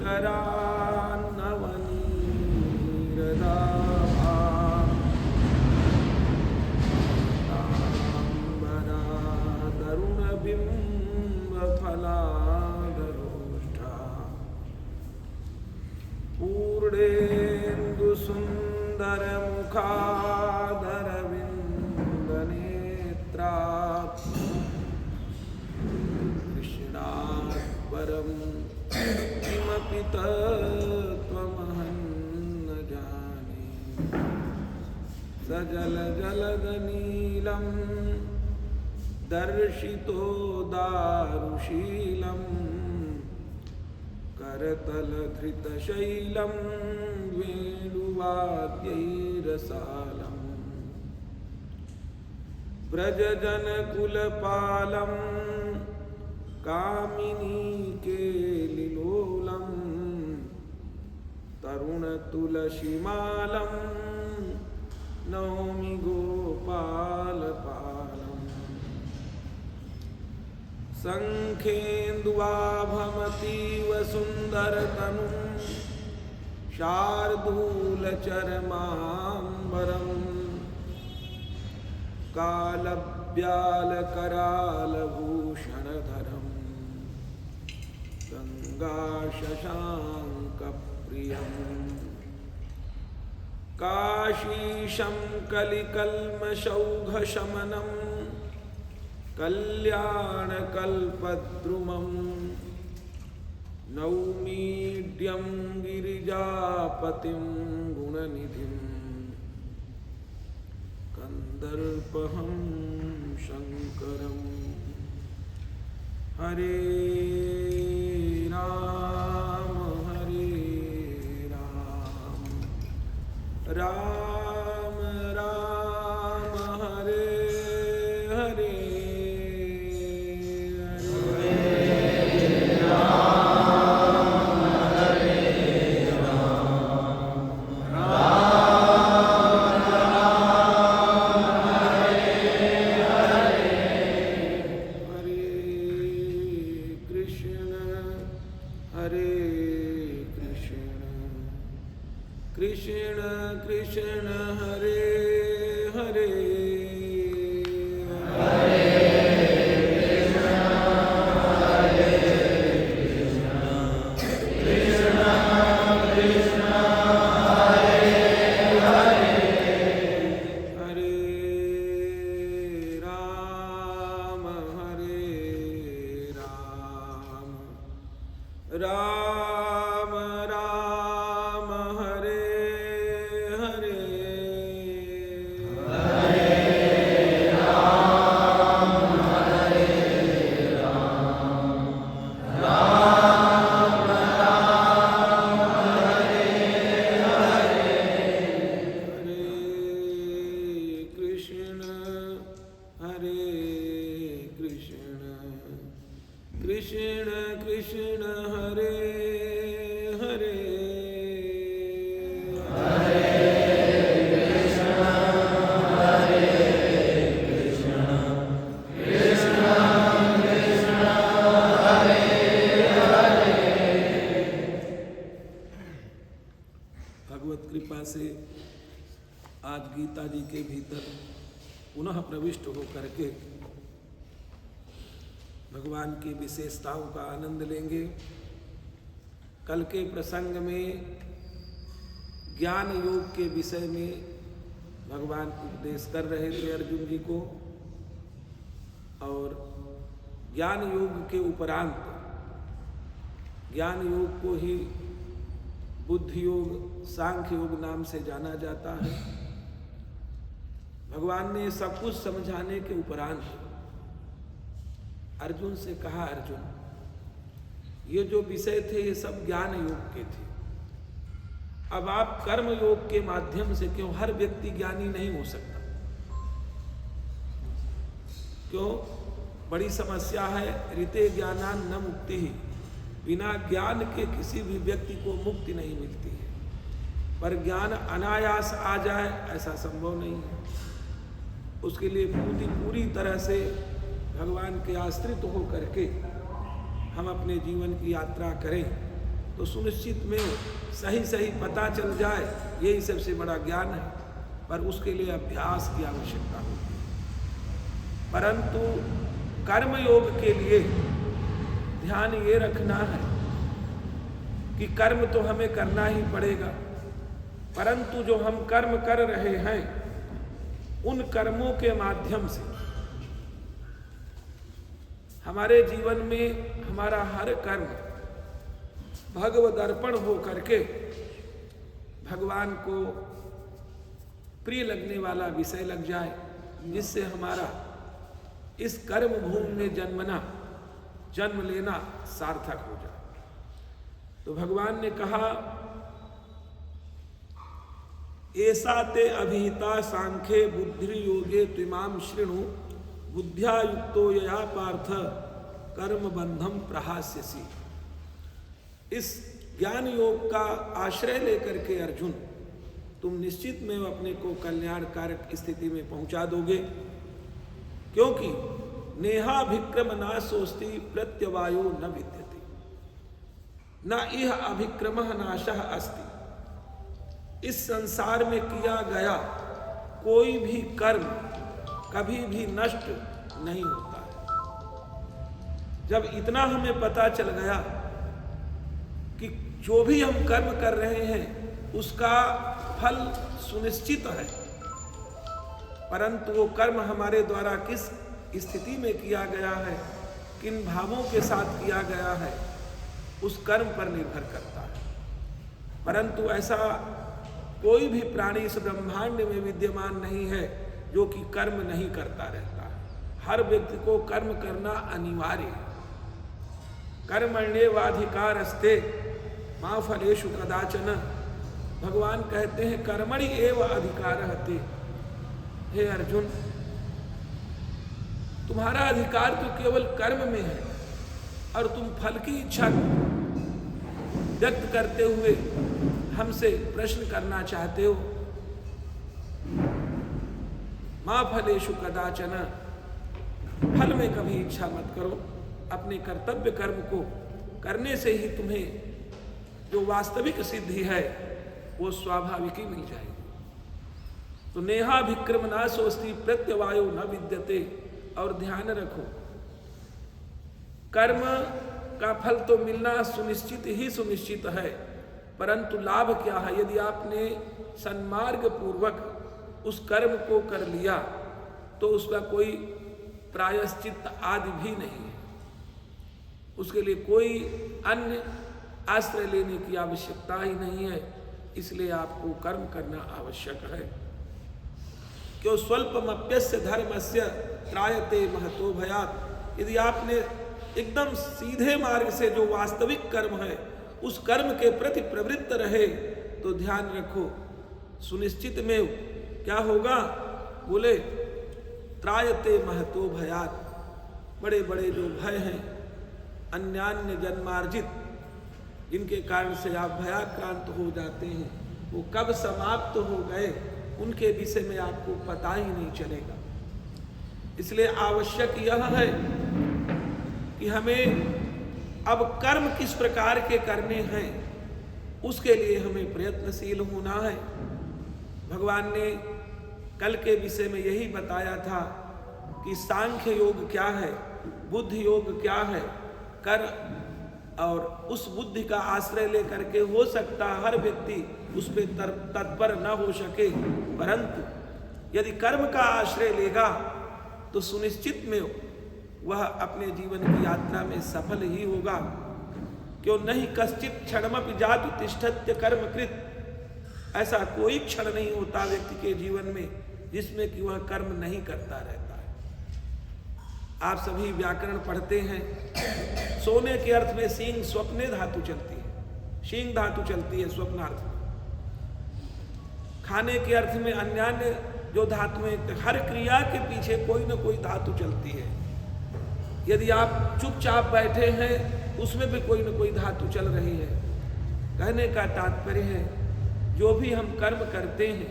करान्नवनीरदाभा ताम्बरा तरुणबिम्बफलादरोष्ठा पूर्णेन्दुसुन्दरमुखादरविन्दनेत्रा परं किमपि तत्त्वमहं न जाने सजलजलदनीलं दर्शितो दारुशीलं करतलधृतशैलं वेणुवाद्यैरसालं व्रजजनकुलपालं कामिनी केलिलोलं तरुणतुलसीमालं नौमि गोपालपालम् शङ्खेन्दुवाभमतीव सुन्दरतनुं शार्दूलचर्माम्बरम् कालव्यालकरालभूषणधरम् गङ्गाशशाङ्कप्रियम् काशीशं कलिकल्मषौघशमनं कल्याणकल्पद्रुमं नौमीड्यं गिरिजापतिं गुणनिधिं कन्दर्पहं शङ्करम् हरे राम राम राम हरे हरे हरे राम हरे राम राम राम हरे हरे हरे कृष्ण कृष्ण कृष्ण हरे हरे हरे कृष्ण कृष्ण कृष्ण हरे हरे हरे राम राम राम हरे हरे कृष्ण कृष्ण हरे हरे हरे कृष्ण कृष्ण कृष्ण हरे हरे। भगवत कृपा से आज गीता जी के भीतर पुनः प्रविष्ट होकर के भगवान की विशेषताओं का आनंद लेंगे। कल के प्रसंग में ज्ञान योग के विषय में भगवान उपदेश कर रहे थे अर्जुन जी को, और ज्ञान योग के उपरांत ज्ञान योग को ही बुद्धि योग, सांख्य योग नाम से जाना जाता है। भगवान ने सब कुछ समझाने के उपरांत अर्जुन से कहा, अर्जुन ये जो विषय थे ये सब ज्ञान योग के थे, अब आप कर्म योग के माध्यम से, क्यों हर व्यक्ति ज्ञानी नहीं हो सकता, क्यों बड़ी समस्या है। ऋते ज्ञानान न मुक्ति ही, बिना ज्ञान के किसी भी व्यक्ति को मुक्ति नहीं मिलती है। पर ज्ञान अनायास आ जाए ऐसा संभव नहीं है। उसके लिए पूरी तरह से भगवान के आश्रित होकर के हम अपने जीवन की यात्रा करें तो तो सुनिश्चित में सही सही पता चल जाए, यही सबसे बड़ा ज्ञान है। पर उसके लिए अभ्यास की आवश्यकता होती है। परंतु कर्मयोग के लिए ध्यान ये रखना है कि कर्म तो हमें करना ही पड़ेगा, परंतु जो हम कर्म कर रहे हैं उन कर्मों के माध्यम से हमारे जीवन में हमारा हर कर्म भगवद अर्पण हो करके भगवान को प्रिय लगने वाला विषय लग जाए, जिससे हमारा इस कर्म भूमि में जन्म लेना सार्थक हो जाए। तो भगवान ने कहा, ऐसा ते अभिहिता सांख्ये बुद्धि योगे त्विमाम शृणु बुद्ध्या युक्तो यया पार्थ कर्म बंधम प्रहास्यसि। इस ज्ञान योग का आश्रय लेकर के अर्जुन, तुम निश्चित में अपने को कल्याणकारक स्थिति में पहुंचा दोगे, क्योंकि नेहाभिक्रम नाशोस्ति प्रत्यवायो न विद्यते न इह अभिक्रमः नाशः अस्ति। इस संसार में किया गया कोई भी कर्म कभी भी नष्ट नहीं होता है। जब इतना हमें पता चल गया कि जो भी हम कर्म कर रहे हैं उसका फल सुनिश्चित है, परंतु वो कर्म हमारे द्वारा किस स्थिति में किया गया है, किन भावों के साथ किया गया है, उस कर्म पर निर्भर करता है। परंतु ऐसा कोई भी प्राणी इस ब्रह्मांड में विद्यमान नहीं है जो कि कर्म नहीं करता रहता है। हर व्यक्ति को कर्म करना अनिवार्य है। कर्मण्येवाधिकारस्ते मा फलेषु कदाचन। भगवान कहते हैं कर्मणि एव अधिकारः ते। हे अर्जुन, तुम्हारा अधिकार तो केवल कर्म में है, और तुम फल की इच्छा व्यक्त करते हुए हमसे प्रश्न करना चाहते हो। मां फलेषु कदाचन, फल में कभी इच्छा मत करो। अपने कर्तव्य कर्म को करने से ही तुम्हें जो वास्तविक सिद्धि है वो स्वाभाविक ही मिल जाएगी। तो नेहाभिक्रम नाशोस्ति प्रत्यवायो न विद्यते। और ध्यान रखो, कर्म का फल तो मिलना सुनिश्चित ही सुनिश्चित है, परंतु लाभ क्या है? यदि आपने सन्मार्ग पूर्वक उस कर्म को कर लिया तो उसका कोई प्रायश्चित आदि भी नहीं है। उसके लिए कोई अन्य आश्रय लेने की आवश्यकता ही नहीं है। इसलिए आपको कर्म करना आवश्यक है। क्यों स्वल्पमप्यस्य धर्मस्य त्रायते महतो भयात्। यदि आपने एकदम सीधे मार्ग से जो वास्तविक कर्म है उस कर्म के प्रति प्रवृत्त रहे तो ध्यान रखो, सुनिश्चित में क्या होगा? बोले त्रायते महतो भयात्। बड़े बड़े जो भय हैं अन्यान्य जन्मार्जित, जिनके कारण से आप भयाक्रांत हो जाते हैं, वो कब समाप्त हो गए उनके विषय में आपको पता ही नहीं चलेगा। इसलिए आवश्यक यह है कि हमें अब कर्म किस प्रकार के करने हैं उसके लिए हमें प्रयत्नशील होना है। भगवान ने कल के विषय में यही बताया था कि सांख्य योग क्या है, बुद्धि योग क्या है, कर और उस बुद्धि का आश्रय लेकर के हो सकता हर व्यक्ति उस पर तत्पर न हो सके, परंतु यदि कर्म का आश्रय लेगा तो सुनिश्चित में वह अपने जीवन की यात्रा में सफल ही होगा। क्यों नहीं कश्चित क्षणमपि जातु तिष्ठत्य कर्मकृत। ऐसा कोई क्षण नहीं होता व्यक्ति के जीवन में जिसमें कि वह कर्म नहीं करता रहता है। आप सभी व्याकरण पढ़ते हैं, सोने के अर्थ में सींग स्वप्ने धातु चलती है, शींग धातु चलती है स्वप्नार्थ में। खाने के अर्थ में अन्यान्य जो धातुएं, हर क्रिया के पीछे कोई न कोई धातु चलती है। यदि आप चुपचाप बैठे हैं उसमें भी कोई न कोई धातु चल रही है। कहने का तात्पर्य है जो भी हम कर्म करते हैं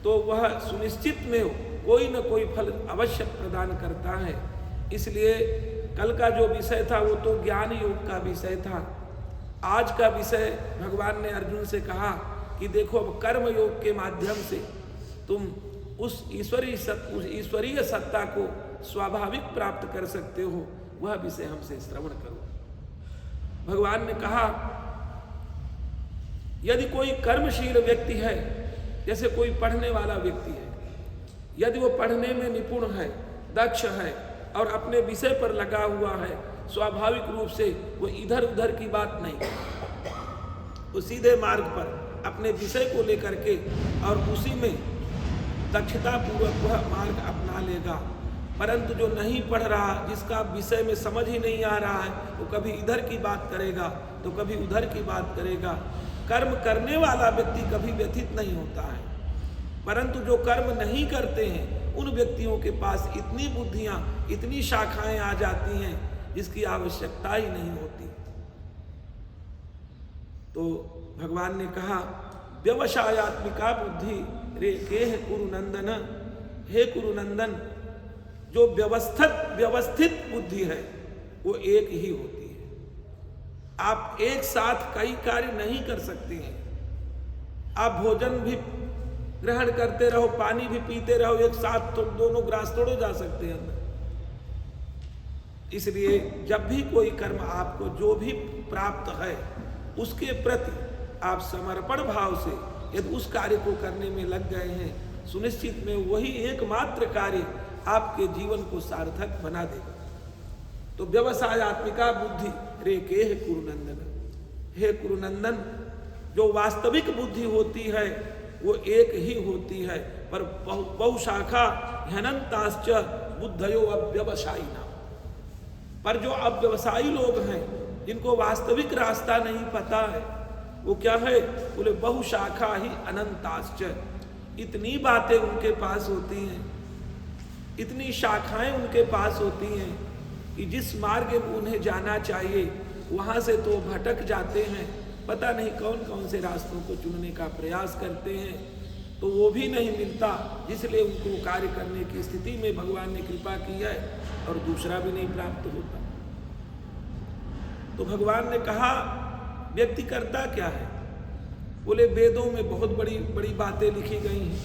तो वह सुनिश्चित में कोई न कोई फल अवश्य प्रदान करता है। इसलिए कल का जो विषय था वो तो ज्ञान योग का विषय था। आज का विषय भगवान ने अर्जुन से कहा कि देखो अब कर्म योग के माध्यम से तुम उस ईश्वरीय सत्ता को स्वाभाविक प्राप्त कर सकते हो, वह विषय हमसे श्रवण करो। भगवान ने कहा यदि कोई कर्मशील व्यक्ति है, जैसे कोई पढ़ने वाला व्यक्ति है, यदि वो पढ़ने में निपुण है, दक्ष है और अपने विषय पर लगा हुआ है, स्वाभाविक रूप से वो इधर उधर की बात नहीं, वो सीधे मार्ग पर अपने विषय को लेकर के और उसी में दक्षता पूर्वक वह मार्ग अपना लेगा। परंतु जो नहीं पढ़ रहा, जिसका विषय में समझ ही नहीं आ रहा है, वो कभी इधर की बात करेगा तो कभी उधर की बात करेगा। कर्म करने वाला व्यक्ति कभी व्यथित नहीं होता है, परंतु जो कर्म नहीं करते हैं उन व्यक्तियों के पास इतनी बुद्धियां, इतनी शाखाएं आ जाती हैं जिसकी आवश्यकता ही नहीं होती। तो भगवान ने कहा व्यवसायात्मिका बुद्धि रे के कुरुनंदन, हे कुरुनंदन, जो व्यवस्थित बुद्धि है वो एक ही होती है। आप एक साथ कई कार्य नहीं कर सकते हैं। आप भोजन भी ग्रहण करते रहो, पानी भी पीते रहो, एक साथ तो दोनों ग्रास तोड़ो जा सकते हैं। इसलिए जब भी कोई कर्म आपको जो भी प्राप्त है उसके प्रति आप समर्पण भाव से यदि उस कार्य को करने में लग गए हैं, सुनिश्चित में वही एकमात्र कार्य आपके जीवन को सार्थक बना देगा। तो व्यवसायात्मिका बुद्धि रे के हे कुरुनंदन, हे कुरुनंदन, जो वास्तविक बुद्धि होती है वो एक ही होती है, पर बहुशाखा ह्यनंताश्च बुद्धयो अव्यवसायिना। पर जो अव्यवसायी लोग हैं, जिनको वास्तविक रास्ता नहीं पता है, वो क्या है, बोले बहुशाखा ही अनंताश्च, इतनी बातें उनके पास होती हैं, इतनी शाखाएं उनके पास होती हैं कि जिस मार्ग में उन्हें जाना चाहिए वहां से तो भटक जाते हैं, पता नहीं कौन कौन से रास्तों को चुनने का प्रयास करते हैं, तो वो भी नहीं मिलता, इसलिए उनको कार्य करने की स्थिति में भगवान ने कृपा की है और दूसरा भी नहीं प्राप्त होता। तो भगवान ने कहा व्यक्ति करता क्या है, बोले वेदों में बहुत बड़ी बड़ी बातें लिखी गई हैं,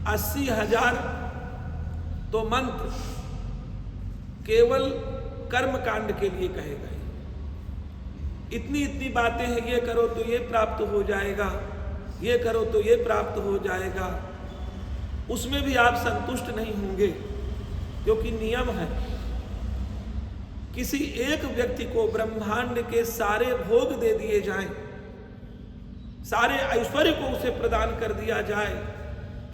80,000 तो मंत्र केवल कर्म कांड के लिए कहे गए, इतनी इतनी बातें हैं, ये करो तो ये प्राप्त हो जाएगा, ये करो तो ये प्राप्त हो जाएगा। उसमें भी आप संतुष्ट नहीं होंगे, क्योंकि नियम है किसी एक व्यक्ति को ब्रह्मांड के सारे भोग दे दिए जाएं, सारे ऐश्वर्य को उसे प्रदान कर दिया जाए,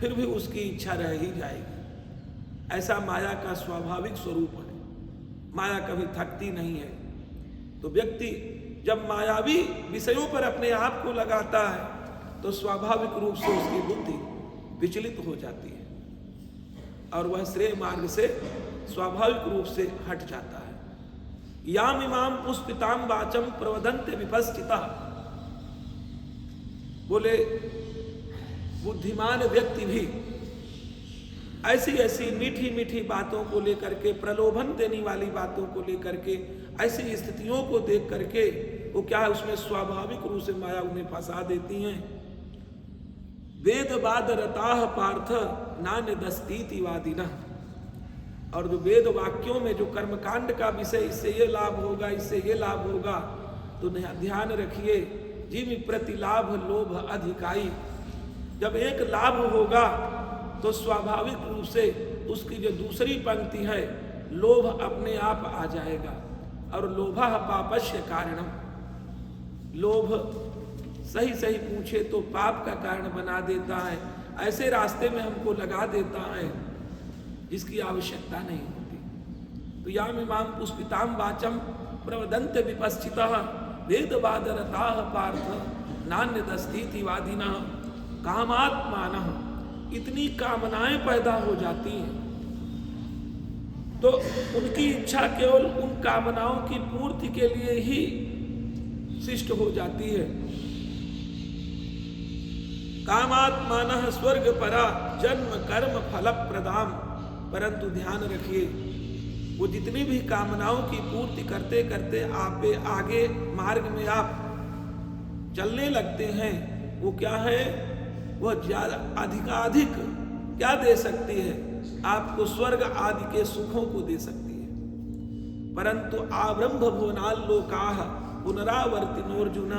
फिर भी उसकी इच्छा रह ही जाएगी। ऐसा माया का स्वाभाविक स्वरूप है, माया कभी थकती नहीं है। तो व्यक्ति जब मायावी विषयों पर अपने आप को लगाता है तो स्वाभाविक रूप से उसकी बुद्धि विचलित हो जाती है और वह श्रेय मार्ग से स्वाभाविक रूप से हट जाता है। याम इमाम पुष्पिताम वाचम प्रवदन्ते विपश्चिता, बोले बुद्धिमान व्यक्ति भी ऐसी ऐसी मीठी मीठी बातों को लेकर के, प्रलोभन देने वाली बातों को लेकर के, ऐसी स्थितियों को देख करके वो क्या है, उसमें स्वाभाविक रूप से माया उन्हें फंसा देती हैं। वेदवाद रताह पार्थ नान्य दस्तीति वादिना, और जो वेद वाक्यों में जो कर्मकांड का विषय, इससे ये लाभ होगा, इससे ये लाभ होगा, तो ध्यान रखिए जिम प्रति लाभ लोभ अधिकाई। जब एक लाभ होगा तो स्वाभाविक रूप से उसकी जो दूसरी पंक्ति है लोभ अपने आप आ जाएगा, और लोभा पापस्य कारणम, लोभ सही सही पूछे तो पाप का कारण बना देता है, ऐसे रास्ते में हमको लगा देता है जिसकी आवश्यकता नहीं होती। तो याम इमाम पुष्पिताम वाचम प्रवदन्ते विपश्चितः वेदवाद रताः पार्थ नान्य दस्तीति वादिनः कामात्मानः, इतनी कामनाएं पैदा हो जाती हैं तो उनकी इच्छा केवल उन कामनाओं की पूर्ति के लिए ही शिष्ट हो जाती है। कामात्मानः स्वर्ग परा जन्म कर्म फल प्रदाम, परंतु ध्यान रखिए वो जितनी भी कामनाओं की पूर्ति करते करते आप आगे मार्ग में आप चलने लगते हैं, वो क्या है, वह ज्यादा अधिकाधिक क्या दे सकती है, आपको स्वर्ग आदि के सुखों को दे सकती है। परंतु आब्रह्म भुवनाल्लोकाः पुनरावर्तिनोर्जुन,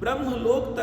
ब्रह्मलोक तक